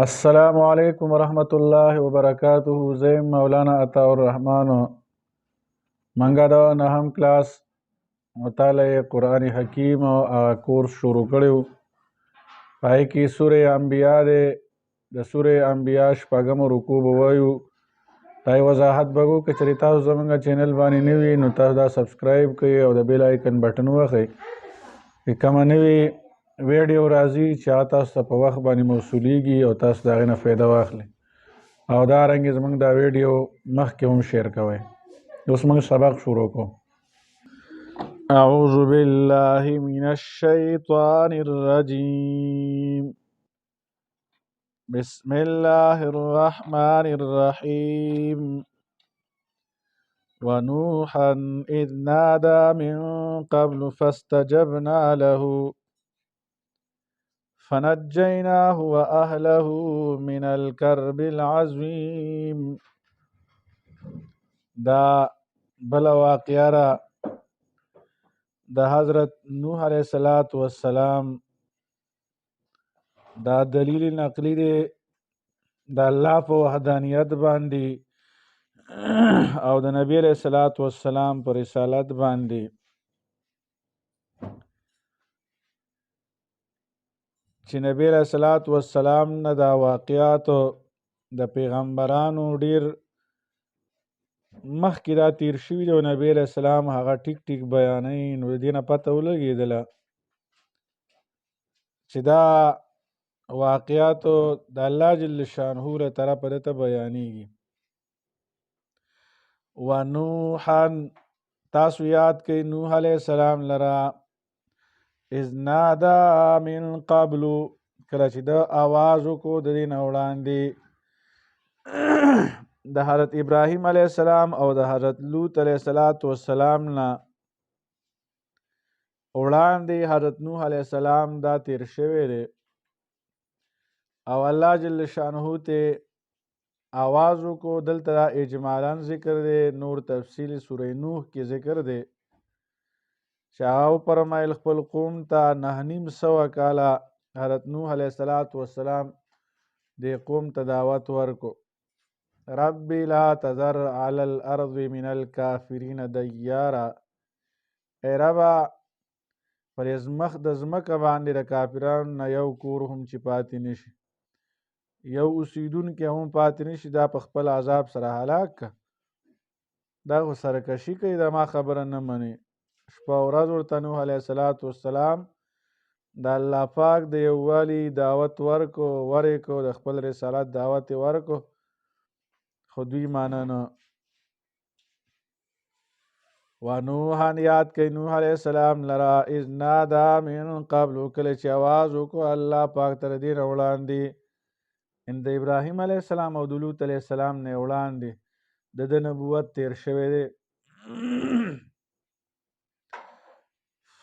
السلام علیکم ورحمۃ الله وبرکاتہ. زیم مولانا عطا الرحمن منګه دا نهم کلاس مطالعه قرآن حکیم او کورس شروع کړو. پای کې سوره انبیاء ده. د سوره انبیاء شپږم رکوع به وایو. دا وضاحت بګو که چېرې تاسو زموږ چینل باندې نه وي نو تاسو دا سبسکرایب کړئ او د بیل آیکن بټن وخئ. که کومه نوې ویډیو راځي چې هغه تاسو ته په وخت باندې موصولیږي او تاسو د هغې نه فایده واخلئ، او دارنګې زموږ دا ویډیو مخکې هم شیر کوئ. اوس موږ سبق شروع کوو. اعوذ بالله من الشیطان الرجیم. بسم الله الرحمن الرحیم. ونوحا إذ نادى من قبل فاستجبنا له فنجيناه وأهله من الكرب العظيم. دا بل واقعه را د حضرت نوح علیه السلام. دا دلیل نقلی دی د الله په وحدانیت باندې او د نبی علیه السلام په رسالت باندې. چې نبی علیه السلام نه دا واقعات د پیغمبرانو ډیر مخکې دا تیر شوي دی او نبی علیه السلام هغه ټیک ټیک بیانوي، نو د دې نه پته ولګېدله چې دا واقعاتو د الله جل شانه له طرفه دته بیانېږي. ونوحا، تاسو یاد کئ نوح علیه السلام لره. اذ نادا من قبل، کله چې د آواز وکړو د دې نه وړاندې د حضرت ابراهیم علیه السلام او د حضرت لوط علیه السلام نه وړاندې حضرت نوح علیه السلام دا تیر شوی دی او الله جل شانه ته آواز وکړو. دلته اجمالا ذکر دی، نور تفصیل سوره نوح کې ذکر دی چې هغه وفرمایل خپل قوم ته 9.5 کاله حضرت نوح علیه السلام دې قوم ته دعوت ورکو. رب لا تذر علی الارض من الکافرین دیارا، ای ربا پر د ځمکه باندې د کافرانو نه یو کور هم چې پاتې نشي، یو اوسیدونکی هم پاتې نشي، دا په خپل عذاب سره هلاک که. دا خو سرکشي کوي، دا ما خبره نه مني. شپه ورځ ورته نوح علیه السلام د الله پاک د یووالي دعوت ورکو د خپل رسالت دعوت ورکو، خو دوی مانه نه. ونوحا، یاد کئ نوح علیه السلام لرا. اذ نادا من قبل، کله چې آواز وکړو الله پاک تر دې نه وړاندې د ابراهیم علیه السلام او د لوط علیه السلام نه وړاندې د نبوت تیر شوی دی.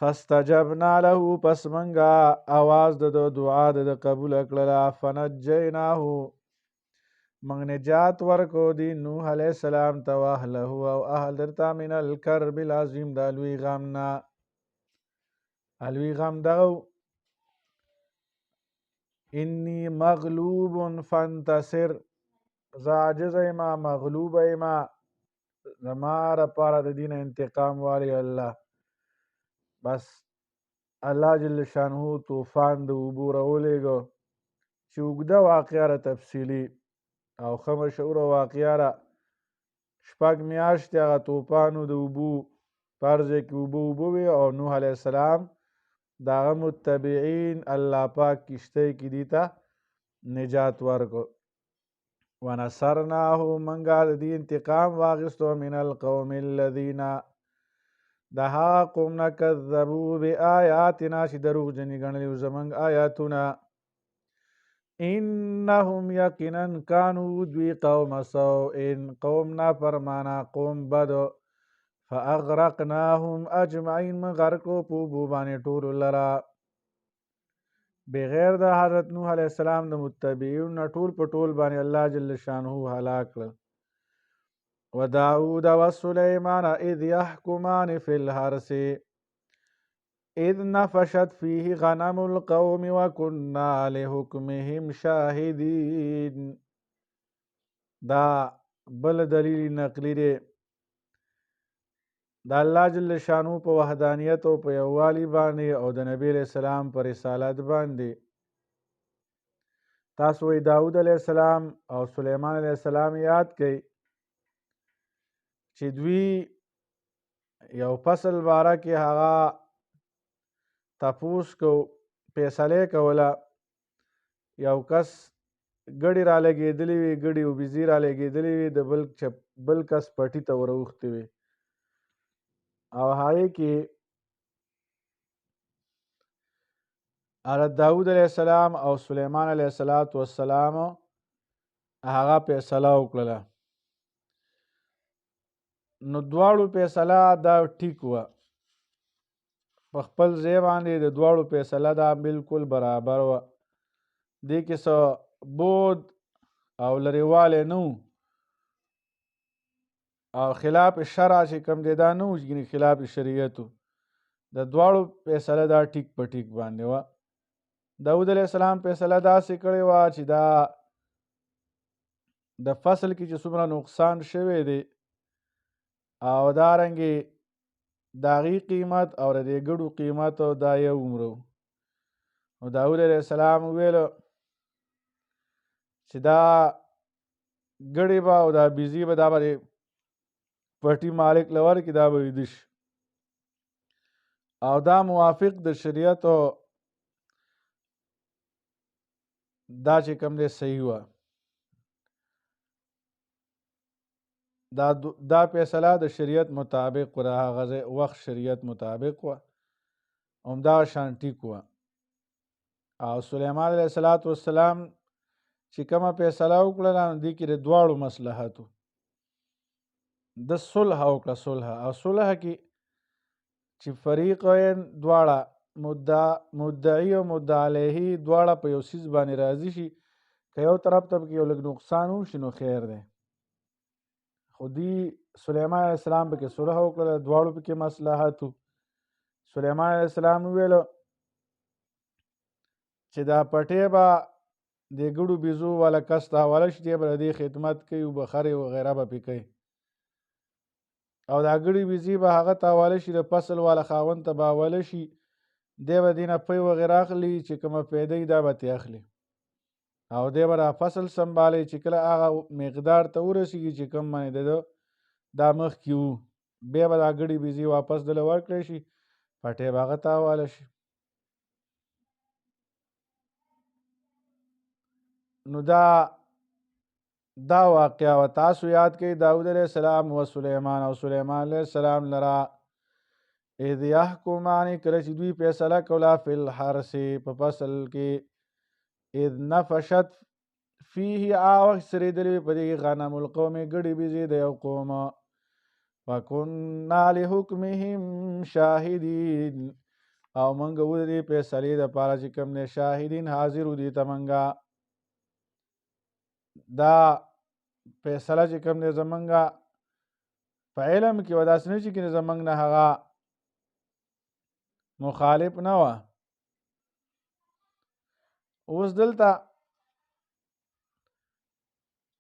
فاستجبنا له، پس منګه آواز د دعا د قبول کړله. فنجیناه، منګ نجات ورکو دی نوح علیه السلام ته واهله او اهل درته من الکرب العظیم، د لوی غم نه. لوی غم دغه انی مغلوب فانتصر، زه عاجز یما مغلوب یما، زما لپاره د دین انتقام والی الله. بس الله جل شانه طوفان د اوبو راولېږه چې اوږده واقعه را تفصیلي او ښه مشهوره واقعه را. 6 میاشتې هغه طوفانو د اوبو فرض یې کې اوبه وې او نوح علیه السلام د هغه متبعین الله پاک کشتۍ کې دي ته نجات ورکړو. ونصرناه، منګه د دې انتقام واخیستو من القوم الذین، د هغه قوم نه کذبوا بآیاتنا چې دروغجنې ګڼلي زموږ آیاتونه. انهم یقینا کانوا، دوی قوم سوء، قوم نافرمانه، قوم بد. فاغرقناهم اجمعین، من غرقو په اوبو باندې ټولو لره. بغیر د حضرت نوح علیه السلام د متبعینو نه ټول په ټول باندې الله جل شانه هلاک کړل. وداود وسلیمان اذ یحکمان فی الحرث، اذ نفشت فيه غنم القوم وكنا لحكمهم شاهدین. دا بل دلیل نقلی دی د الله جل شانو په وحدانیت او په یووالي باندې او د نبی علیہ السلام په رسالت باندې. تاسو وی داود علیہ السلام او سلیمان علیہ السلام یاد کړئ چې دوی یو فصل باره کې هغه تپوس کو فیصله کوله. یو کس ګړې را لګېدلې وي، ګړې اوبیزي را لګېدلې وي، د بل کس پټي ته وروختې وي او هغې کې حضرت داود علیہ السلام او سلیمان علیہ السلام هغه فیصله وکړله. نو دواړو فیصله دا ټیک وه، په خپل ځای باندې د دواړو فیصله دا بالکل برابر وه. دې کې څه بود او لرېوالی نه و او خلاف شرع چې کوم دی دا نه و چې خلاف شریعت و. د دواړو فیصله دا ټیک په ټیک باندې وه. داود علیہ السلام فیصله داسې کړې وه چې دا د فصل کې چې څومره نقصان شوی دی او دارنګې د هغې قیمت او د دې ګډو قیمت دا یو عمره و. نو داود علیہ السلام وویله چې دا ګړې به او دا بیزي به دا به د پټي مالک له ورکړي، دا به ویده شي او دا موافق د شریعت او دا چې کوم دی صحیح وه. دا فیصله د شریعت مطابق و، د هغه وخت شریعت مطابق وه، همدغه شان ټیک وه. او سلیمان علیه السلام چې کومه فیصله وکړله نو دې کې د دواړو مصلحت و. د صلح وکړه، صلح او صلح کې چې فریقین دواړه مدعي او مدعا علیه دواړه په یو څیز باندې راضي شي، که یو طرف ته پکې یو لږ نقصان وشي نو خیر دی. خو دوی سلیمان علیه السلام پکې صلح وکړله، دواړو پکې مصلحت و. سلیمان علیه السلام وویلو چې دا پټی به د ګړو بیزو والا کس ته حواله شي، دی به د دې خدمت کوي، بخرې وغیره به پې کوي او دا ګړې بیزي به هغه ته حواله شي، د فصل والا خاوند ته به حواله شي، دی به دې نه پی وغیره اخلي، چې کومه پیدا وي دا به ترې اخلي او دی به دا فصل سنبالي. چې کله هغه مقدار ته ورسېږي چې کوم باندې د دا مخکې وو، بیا به دا ګړې بیزي واپس دله ورکړی شي، پټی به هغه ته حواله شي. نو دا واقعه و. تاسو یاد کړئ داود علیہ السلام و سلیمان او سلیمان علیہ السلام لرا اذ یحکمان، کله چې دوی فیصله کوله فی الحرث په فصل کې، اذ نفشت فیه وخت سریدلې په دې غنم القوم ګړې بیزې د یو قوم، وکنا لحکمهم شاهدین او موږ و د دې فیصلې دپاره چې کوم دی شاهدین حاضر و دې ته موږ. دا فیصله چې کوم دی زمونږ په علم کې وه، داسې نه چې زمونږ نه هغه مخالف نه وه. اوس دلته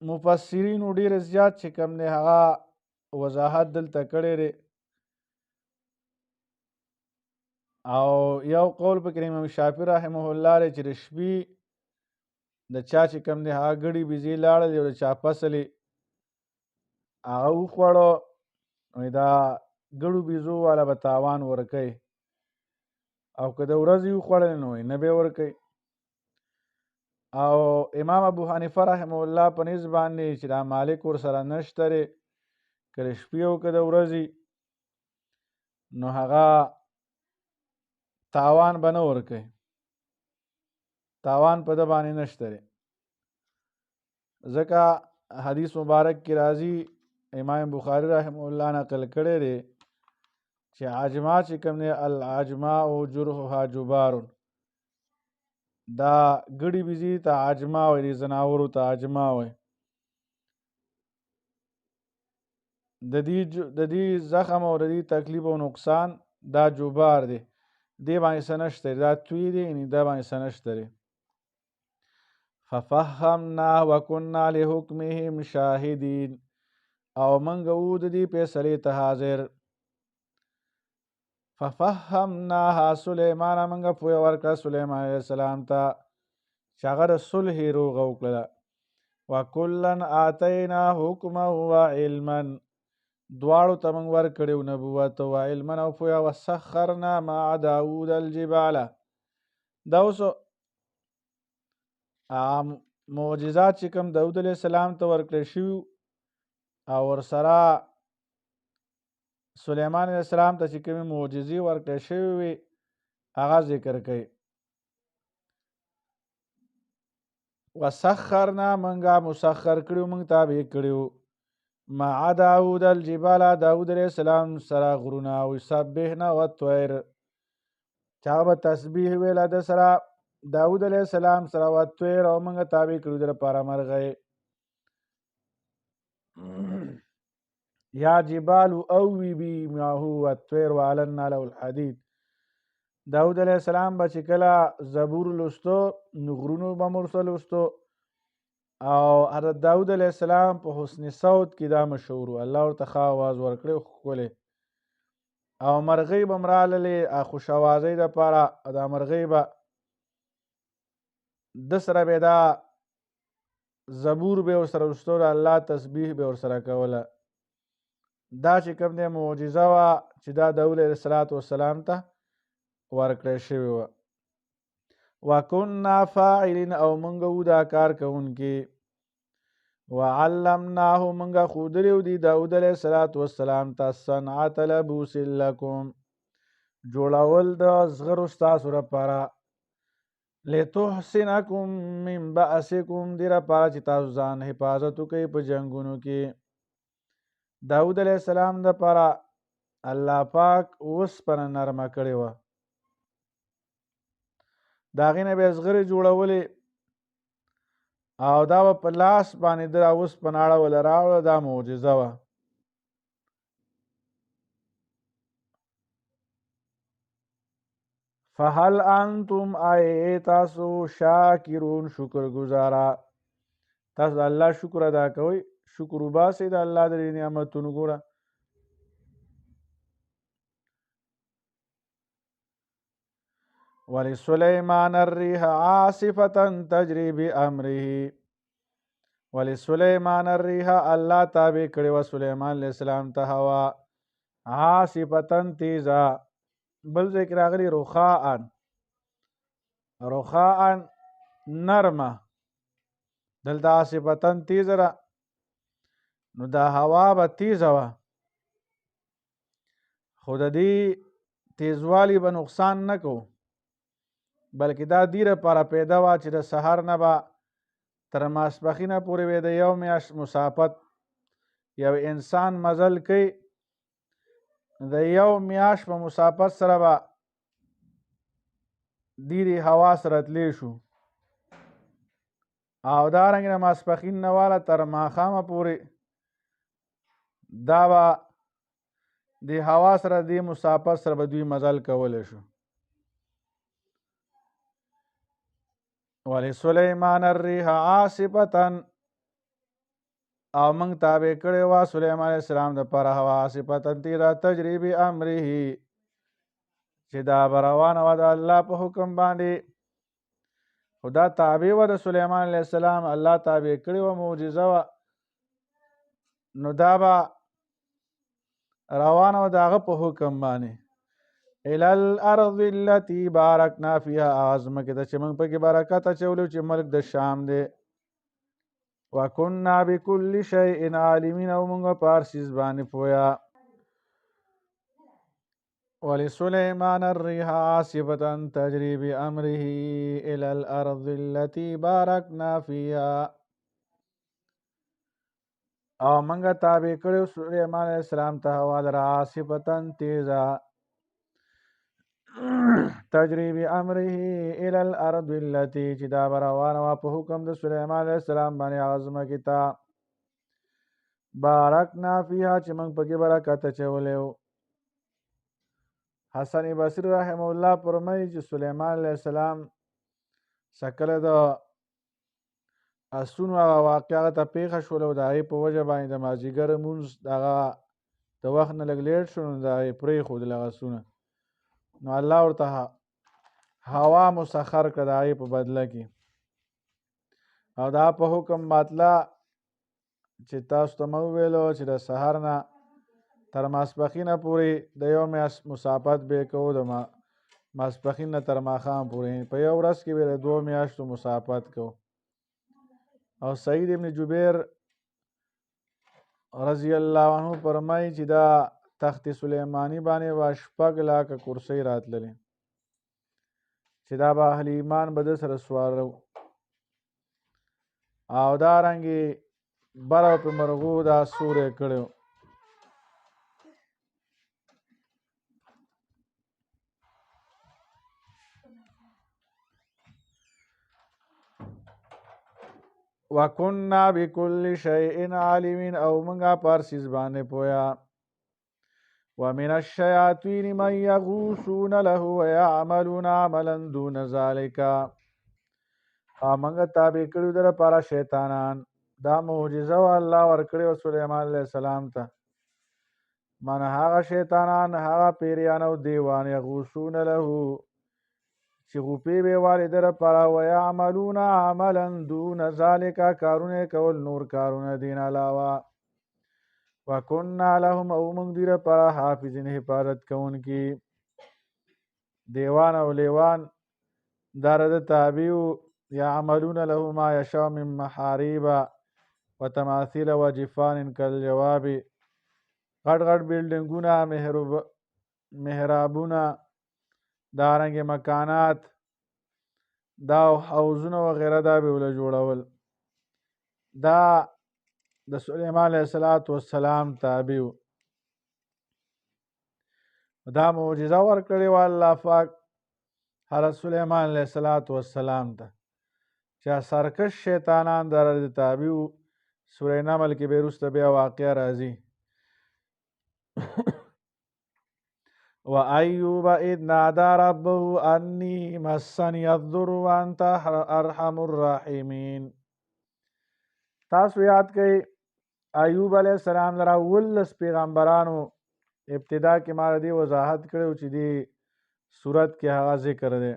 مفسرینو ډېر زیات چې کوم دی هغه وضاحت دلته کړی دی او یو قول پکې امام شافعي رحمه الله دی چې د شپې د چا چې کوم دی هغه ګړې بیزې لاړل او د چا فصل یې هغه وخوړو، دا ګړو بیزو والا به تاوان ورکوي او که د ورځې وخوړل نو نه به یې ورکوي. او امام ابو حنیفه رحمه الله په نسبت باندې چې دا مالک ورسره نشته دی، که د شپې او که د ورځې، نو هغه تاوان به نه ورکوي، تاوان په ده باندې نشته دی. ځکه حدیث مبارک کې راځي، امام بخاري رحمه الله نقل کړی دی چې عجما چې کوم دی العجماء جرحها جبار، دا ګړې بیزي ته عجما وایي، د ځناورو ته عجما وایي. د دې زخم او د دې تکلیف او نقصان دا جبار دی، دې باندې څه نشته دا توی دی یعنې دا باندې څه نشته دی ففهمنا وکنا لحکمهم شاهدین او موږ وو د دې فیصلې ته حاضر ففهمناها سلیمان موږ پوهه ورکړه سلیمان علیه السلام ته چې هغه د صلح روغه وکړله وکلا آتینا حکما وعلما دواړو ته موږ ورکړی و نبوت او علما او پوهه وسخرنا مع داود الجبال دا اوس معجزات چې کوم داود علیه السلام ته ورکړی شوي او ورسره سلیمان علیه السلام ته چې کومې معجزې ورکړی شوي وي هغه ذکر کوي وسخرنا منګه مسخر کړیو موږ تابع کړیو مع داود الجبال داود علیه السلام سره غرونه او یسبحنا والطیر چې هغه به تسبیح ویله د سره داود علیه السلام سره والطیر او موږ تابع کړیو د لپاره مرغۍ یا جبال اوبي معه والطیر وعلنا له الحدید داود علیه السلام به چې کله زبور لوستو نو غرونو به مرسه لوستو او حضرت داود علیه السلام په حسن صوت کې دا مشهور و الله ورته ښه آواز ورکړی ښکلی او مرغۍ به م راللې خوش اوازۍ دپاره دا مرغۍ به ده سره به دا زبور به ورسره لوستو د الله تسبیح به ورسره کوله دا چې کوم دی معجزه وه چې دا داود علیه السلام ته ورکړی شوې وه وکنا فاعلین او موږ وو دا کار کوونکي وعلمناه موږ ښودلی و دي داود علیه السلام ته صنعة لبوس لکم جوړول د زغرو ستاسو لپاره لتحسنکم من بأسکم دې لپاره چې تاسو ځان حفاظت وکئ په جنګونو کې داود علیه السلام دپاره الله پاک اوسپنه نرمه کړې وه د هغې نه به یې زغرې جوړولې او دا به په لاس باندې ده اوسپنه اړوله راوړه دا معجزه وه فهل انتم ای تاسو شاکرون شکر گزاره تاسو د الله شکر ادا کوئ شکر وباسئ د الله د نعمتونو ګوره ولسلیمان الریح عاصفة تجری بامره ولسلیمان الریح الله تابع کړې وه سلیمان علیه السلام ته هوا عاصفة تیزه بل ځای کې راغلي رخاء نرمه دلته عاصفة تیزه ده نو دا هوا به تیزه وه خو د دې تیزوالي به نقصان نه کو بلکې دا دې لپاره پیدا وه چې د سهار نه به تر ماسپښینه پورې به د یو میاشت مسافت یو انسان مزل کوي د یو میاشت په مسافت سره به دې هوا سره تلی شو او دارنګې د ماسپښین نه واله تر ماښامه پورې دا به د هوا سره دې مسافت سره به دوی مزل کولی شو ولسلیمان الریح عاصفة او موږ تابع کړې وه سلیمان علیه السلام دپاره هوا عاصفة تیزه تجري بامره چې دا به روانه وه د الله په حکم باندې خو دا تابع وه د سلیمان علیه السلام الله تابع کړې وه معجزه وه نو دا به روانه وه د هغه په حکم باندې الى الارض التي بارکنا فيها ازمکې ته چې موږ پکې برکت اچولو چې ملک د شام دی وکنا بكل شیء عالمین او موږ په هر څیز باندې پوهه ولسلیمان الریح عاصفة تجری بامره الى الارض التي بارکنا فيها او موږ تابع کړو سلیمان علیه السلام ته هوا در عاصفة تیزه تجری بامره الى الارض التي چې دا به روانه وه په حکم د سلیمان علیه السلام باندې هغه ځمکې ته بارکنا فیها چې موږ پکې برکت اچولی و حسن بصری رحم الله فرمایي چې سلیمان علیه السلام سکله د اسونو هغه واقعه ته پیښه شوله او د هغې په وجه باندې د مازدیګر لمونځ دغه د وخت نه لږ لیټ شو نو د هغې پرېښودل هغه اسونه نو الله ورته هوا مسخر کړه د هغې په بدله کې او دا په حکم ماتله چې تاسو ته مو وویلو چې د سحر نه تر ماسپښینه پورې د یو میاشت مسافت به یې کوو د ماسپښین نه تر ماښام پورې په یو ورځ کې به د 2 میاشتو مسافت کوو او سعید ابن جبیر رضی الله عنه فرمایي چې دا تخت سلیمانی باندې به 6 لاکه کرسۍ راتللې چې دا به اهل ایمان به د سره سواره او دارنګې بره په مرغو دا سوری کړی وَكُنَّا بِكُلِّ شَيْءٍ عَالِمِينَ او منګه پر سیز باندې پویا وَمِنَ الشَّيَاطِينِ مَن يَغُوصُونَ لَهُ وَيَعْمَلُونَ عَمَلًا دُونَ ذَلِكَ او منګه تابع کړي در لپاره شیطانان دا معجزه و الله ورکړې و سلیمان علیه السلام ته من هغه شیطانان هغه پیریان او دیوان یغوصون له چې غوپې به والې در لپاره ویعملون عملا دون ذلک کارونه کول نور کارونه دین علاوه وکنا لهم او موږ دې لپاره حافظین حفاظت کوونکي دیوان او لیوان دارد تابع یعملون له ما یشاء من محاریب وتماثیل وجفان کالجواب غټ غټ بیلډینګونه محرابونه دارنګ مکانات دا حوضونه وغیره دا به ول جوړول دا د سلیمان علیه السلام تابع دا معجزه ورکړې و الله پاک حضرت سلیمان علیه السلام ته چې سرکش شیطانان در تابع سوره نمل کې به وروسته بیا واقع راځي وَأَيُّوبَ إِذْ نَادَى رَبَّهُ أَنِّي مَسَّنِيَ الضُّرُّ وَأَنْتَ أَرْحَمُ الراحمین تاسو یاد کړئ ایوب علیه السلام لره 19 پیغمبرانو ابتدا کې ما دې وضاحت کړو چې دې صورت کې هغه ذکر دی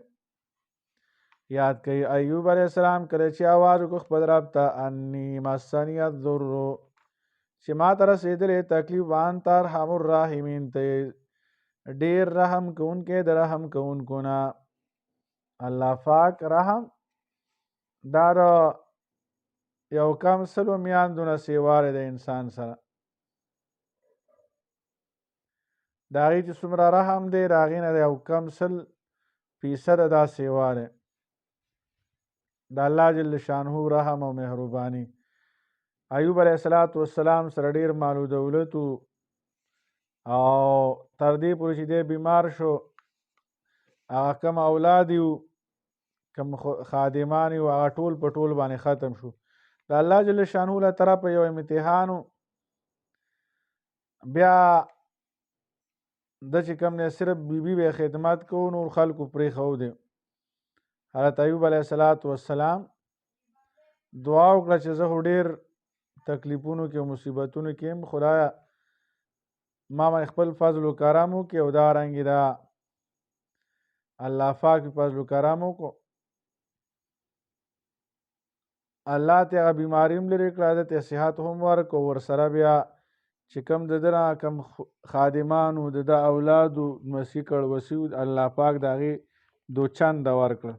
یاد کړئ ایوب علیه السلام کله چې आवाज وکړ خپل رب ته انی مسنی الضر چې ما ته رسېدلې تکلیف وانت ارحم الراحمین ته ډیر رحم کوونکې د رحم کوونکو نه الله پاک رحم دا یو کم سلو میاندو نه سیواره د انسان سره د هغې چې څومره رحم دی د هغې نه د یو کم 100% دا سیواره د الله جل شانه رحم او مهرباني ایوب علیه السلام سره ډیر مال او دولت او تر دې پورې چې دی بیمار شو هغه کم اولاد یو کم خادمان یو هغه ټول په ټول باندې ختم شو د الله جل شانه له طرفه یو امتحان بیا د چې کوم نه صرف بیبي به خدمت کوو نور خلکو پرېښودی حضرت ایوب علیه السلام دعا وکړه چې زه خو ډېر تکلیفونو کې او مصیبتونو کې یم خدایه ما باندې خپل فضل و کرم وکړي او دارنګې دا الله پاک فضل و کرم وکړو الله ته هغه بیماري هم لرې کړه د ته صحت هم ورکړو ورسره بیا چې کوم د ده نه کوم خادمانو د ده اولادو مسیح کړ وسیو الله پاک د هغې دو چنده ورکړه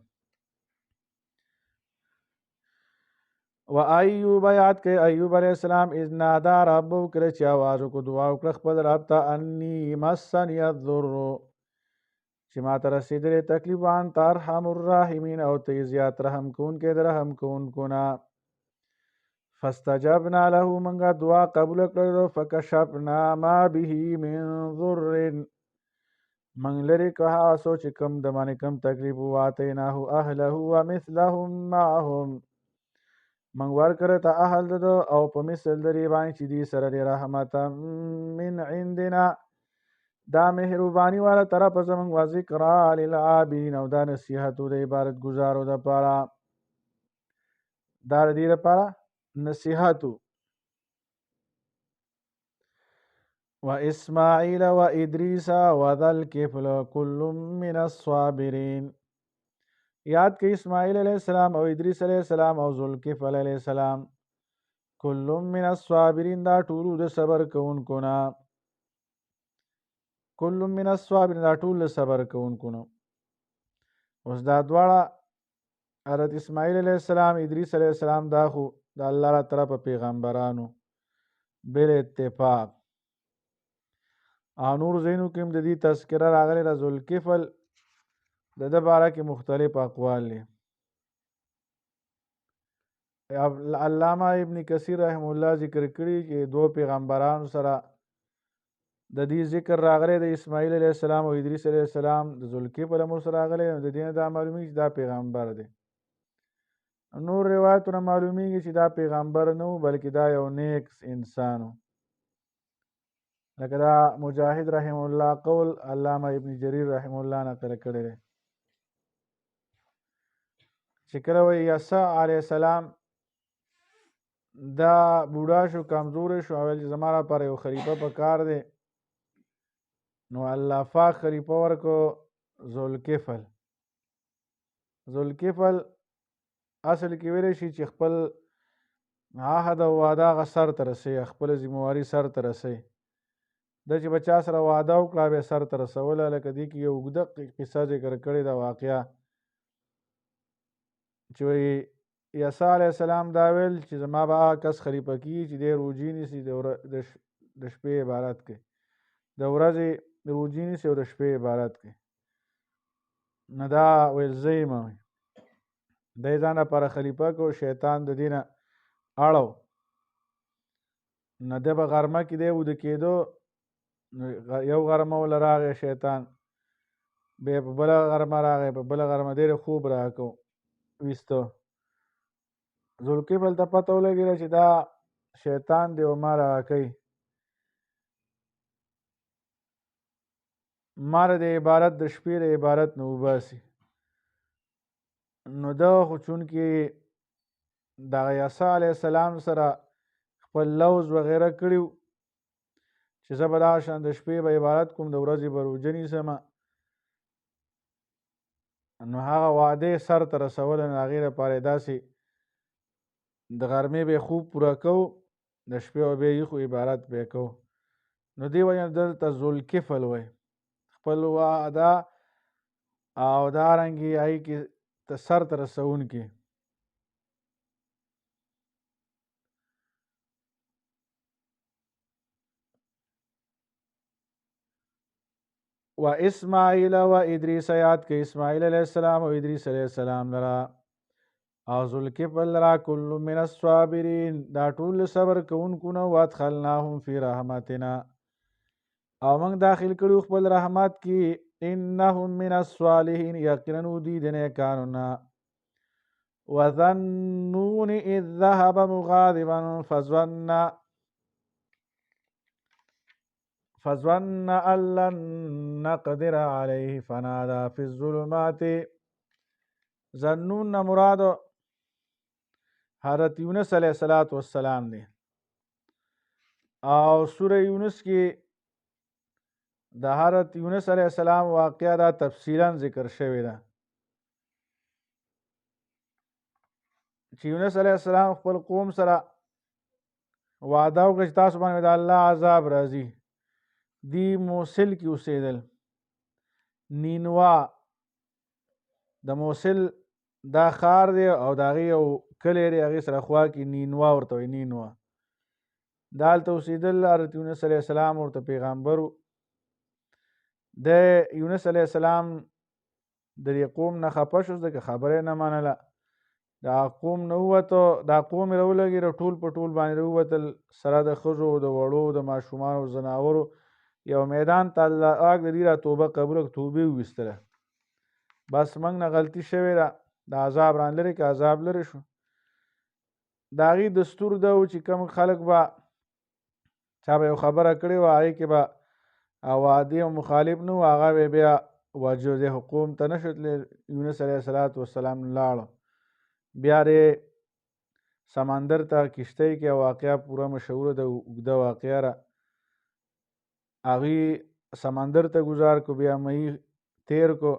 و ایوب یاد کړئ ایوب علیه السلام اذ نادا ربه کله چې آواز وکړو دعا وکړه خپل رب ته انی مسنی الضر چې ما ته رسېدلې تکلیف وانت ارحم الراحمین او ته زیات رحم کوونکی د رحم کوونکو نه فاستجبنا له منګه دعا قبول کړو فکشفنا ما به من ضر من لرې که هغه څه چې کوم د باندې کوم تکلیف واتیناه اهله ومثلهم معهم من ورکړه ته اهل ده او په مثل د دې باندې چې دې سره د رحمت من عندنا دا مهرباني والا طرف زمونږ و ذکرا للعابدین او دا نصیحت د عبادت گزارو دپاره دا د دې لپاره نصیحت و اسماعیل و ادریس و ذا الکفل کل من الصابرین یاد کړئ اسماعیل علیہ السلام او ادریس علیہ السلام او ذوالکفل علیہ السلام کل من الصابرین دا ټولو د صبر کوونکو نه کل من الصابرین دا ټول د صبر کوونکو نه اوس دا دواړه حضرت اسماعیل علیہ السلام ادریس علیہ السلام دا خو د الله تعالی طرفه پیغمبرانو بل اتفاق او نور زینو کې هم د دې تذکره راغلی ده ذوالکفل د ده باره کې مختلف اقوال دي علامه ابن کثیر رحم الله ذکر کړي چې دو پیغمبرانو سره د دې ذکر راغلی د اسماعیل علیہ السلام او ادریس علیہ السلام د ذوالکفل هم سره راغلی د دې نه دا معلومیږي چې دا پیغمبر دی نور روایتونه معلومیږي چې دا پیغمبر نه و بلکې دا یو نیک انسان و لکه دا مجاهد رحم الله قول علامه ابن جریر رحم الله نقل کړی دی چې کله وایي یسع علیه السلام دا بوډا شو کمزوری شو او ویل چې زما لپاره یو خلیفه په کار دی نو الله پاک خلیفه ورکو ذوالکفل اصل کې ویلی شي چې خپل عهد او وعده هغه سر ته رسوي خپله ذمواري سر ته رسوي ده چې به چا سره وعده وکړه بیا سر ته رسوله لکه دې کې یو اوږده قصه ذکر کړې ده واقعه چې وایي عیسی علیه السلام دا ویل چې زما به هغه کس خلیفه کېږي چې دی روجي نیسي د شپې عبادت کوي د ورځې روجي نیسي او د شپې عبادت کوي نو دا ویل زه یم دی ځان لپاره خلیفه کو شیطان د دې نه اړو نو ده به غرمه کې دی وده کېدو یو غرمه وله راغی شیطان بیا په بله غرمه راغی په بله غرمه ډېر خوب راکو ویسته ذوالکفل ته پته ولګېده چې دا شیطان دی او ما راکوي ما د عبارت د شپې د عبارت نه وباسي نو ده خو چونکې دغه عیسی علیه السلام سره خپل لوز وغیره کړي چې زه به دغه شان د شپې به عبادت کوم د ورځې به روژه نیسم نو هغه وعدې سر ته رسوله نو هغې لپاره یې داسې د غرمې به خوب پوره کوو د شپې به بیا یخو عبادت به یې کوو نو دې وجه نه دلته ذوالکفل وایي خپل وعده او دارنګې هغې کې سر ته رسوونکي و اسماعیل و ادریس یاد که اسماعیل علیہ السلام و ادریس علیہ السلام لرا او ذوالکفل لرا کل من الصابرین دا ټول صبر کوونکو نه وادخلناهم فی رحمتنا او موږ داخل کړو خپل رحمت کې انهم من الصالحین یقینا دی د نیکانو نه وظنون اذ ذهب مغاضبا فظن ان لن نقدر علیه فنادى فی الظلمات ظنون مراد حضرت یونس علیہ السلام دی او سوره یونس کې د حضرت یونس علیہ السلام واقعه دا تفصیلا ذکر شوی ده چې یونس علیہ السلام خپل قوم سره وعده وکړه چې تاسو باندې د الله عذاب راځي دی موصل کې اوسېدل نینوا د موصل دا ښار دی او د هغې یو کلی دی هغې سره خوا کې نینوا ورته وایي نینوا دا هلته اوسېدل حضرت یونس علیہ السلام ورته پیغمبر و د یونس علیہ السلام د دې قوم نه خفه شو ځکه خبره یې نه منله دا قوم نه ووتو دا قوم یې راولګېده ټول په ټول باندې راووتل سره د ښځو د وړو د ماشومانو زناورو یو میدان ته الله پاک د دې را توبه قبوله توبې وویستله بس موږ نه غلطي شوې ده د عذاب ران لرې که عذاب لرې شو د هغې دستور ده و چې کوم خلک به چا به یو خبره کړې وه هغې کې به او عادي او مخالف نه و هغه بیا وجوزه حکوم ته نه شو تللی. یونس علیه السلام لاړ بیا سمندر ته کشتۍ کې واقعه پوره مشهوره ده، اوږده واقعه ده. هغوی سمندر ته گزار کو، بیا مهی تیر کو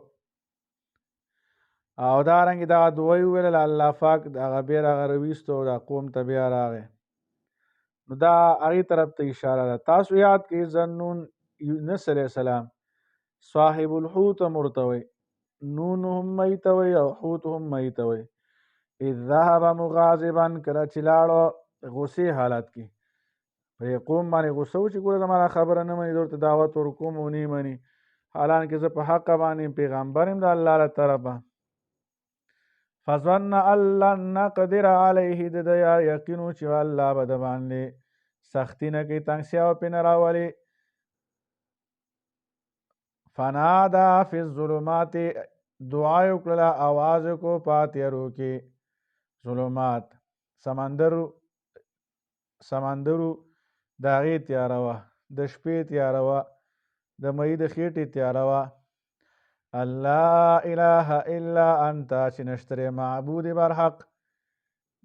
او دارنګې دغه دعا یې وویلل، الله پاک هغه بیا راغی راویستو او دا قوم ته بیا راغی. نو دا هغې طرف ته اشاره ده. تاسو یاد کړئ ذنون یونس علیه السلام صاحب الحوت هم ورته وایي، نون هم مهی ته وایي او حوت هم مهی ته وایي. اذ ذهب مغاضبا کله چې لاړو غصې حالت کې په قوم باندې غصه و چې ګوره زما دا خبره نه مني، ورته دعوت ورکوم او نه مني، حالانکې زه په حقه باندې پیغمبر یم د الله له طرفه. فظن ان لن نقدر علیه د ده یقین و چې الله به د باندې سختی نه کوي، تنګسیا به پرې نه راولي. فنادا فی الظلمات دعا یې وکړله، اواز یې کو په تیارو کې. ظلمات سمندرو د هغې تیاره وه، د شپې تیاره وه، د مهي د خېټې تیاره وه. الله اله الا انت چې نشته معبود برحق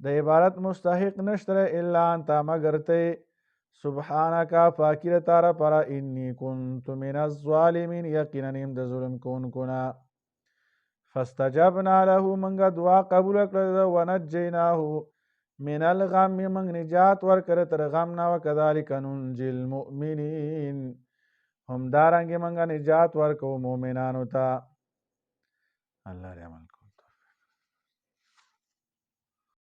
د عبادت مستحق نشته الا انت مگر ته، سبحانک پاکی د تا لپاره، انی کنت من الظالمین یقینا یم د ظلم کوونکو نه. فاستجبنا له منګه دعا قبول کړه ونجیناه من الغم منګ نجات ورکړه تر غم نه. وکذلک ننجی المؤمنین همدارنګې منګه نجات ورکو مؤمنانو ته. الله دې عمل